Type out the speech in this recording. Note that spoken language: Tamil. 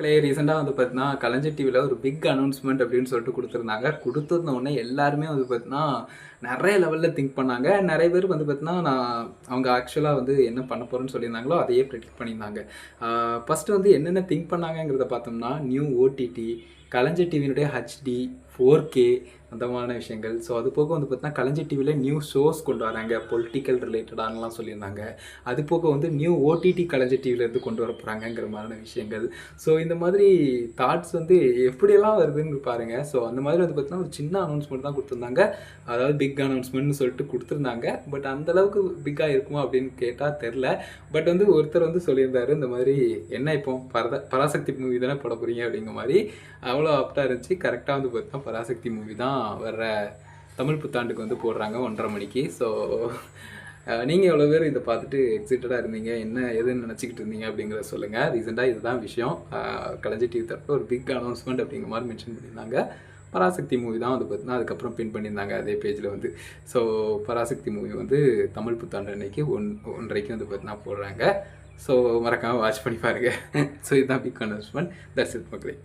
ரீசெண்டாக வந்து பார்த்தீங்கன்னா கலைஞர் டிவியில் ஒரு பிக் அனௌன்ஸ்மெண்ட் அப்படின்னு சொல்லிட்டு கொடுத்துருந்தாங்க. கொடுத்துருந்த உடனே எல்லாருமே வந்து பார்த்தீங்கன்னா நிறைய லெவலில் திங்க் பண்ணாங்க. நிறைய பேர் வந்து பார்த்தீங்கன்னா அவங்க ஆக்சுவலாக வந்து என்ன பண்ண போகிறேன்னு சொல்லியிருந்தாங்களோ அதையே ப்ரெடிக்ட் பண்ணியிருந்தாங்க. ஃபஸ்ட்டு வந்து என்னென்ன திங்க் பண்ணாங்கங்கிறத பார்த்தோம்னா நியூ ஓடிடி, கலைஞர் டிவியினுடைய ஹெச்டி 4K அந்த மாதிரியான விஷயங்கள். ஸோ அது போக வந்து பார்த்தீங்கன்னா கலைஞர் டிவியில் நியூ ஷோஸ் கொண்டு வராங்க, பொலிட்டிக்கல் ரிலேட்டடானலாம் சொல்லியிருந்தாங்க. அது போக வந்து நியூ ஓடிடி கலைஞர் டிவிலேருந்து கொண்டு வர போகிறாங்கங்கிற மாதிரியான விஷயங்கள். ஸோ இந்த மாதிரி தாட்ஸ் வந்து எப்படியெல்லாம் வருதுன்னு பாருங்கள். ஸோ அந்த மாதிரி வந்து பார்த்தீங்கன்னா ஒரு சின்ன அனௌன்ஸ்மெண்ட் தான் கொடுத்துருந்தாங்க. அதாவது பிக் அனௌன்ஸ்மெண்ட்னு சொல்லிட்டு கொடுத்துருந்தாங்க. பட் அந்தளவுக்கு பிக்காக இருக்குமா அப்படின்னு கேட்டால் தெரில. பட் வந்து ஒருத்தர் வந்து சொல்லியிருந்தார், இந்த மாதிரி என்ன இப்போ பராசக்தி மூவி தானே போட போகிறீங்க அப்படிங்கிற மாதிரி. அவ்வளோ ஆப்டாக இருந்துச்சு. கரெக்டாக வந்து பார்த்தீங்கன்னா பராசக்தி மூவி தான் வர்ற தமிழ் புத்தாண்டுக்கு வந்து போடுறாங்க 1:30 மணிக்கு. ஸோ நீங்கள் எவ்வளோ பேர் இதை பார்த்துட்டு எக்ஸைட்டடாக இருந்தீங்க, என்ன எதுன்னு நினச்சிக்கிட்டு இருந்தீங்க அப்படிங்கிறத சொல்லுங்கள். ரீசெண்டாக இதுதான் விஷயம். கலைஞர் டிவி தரப்பில் ஒரு பிக் அனௌன்ஸ்மெண்ட் அப்படிங்கிற மாதிரி மென்ஷன் பண்ணியிருந்தாங்க. பராசக்தி மூவி தான் வந்து பார்த்தீங்கன்னா அதுக்கப்புறம் பின் பண்ணியிருந்தாங்க அதே பேஜில் வந்து. ஸோ பராசக்தி மூவி வந்து தமிழ் புத்தாண்டு அன்னைக்கு 1:30 வந்து பார்த்தீங்கன்னா போடுறாங்க. ஸோ மறக்காமல் வாட்ச் பண்ணி பாருங்கள். ஸோ இதுதான் பிக் அனௌன்ஸ்மெண்ட். தட்ஸ் இட் மக்களே.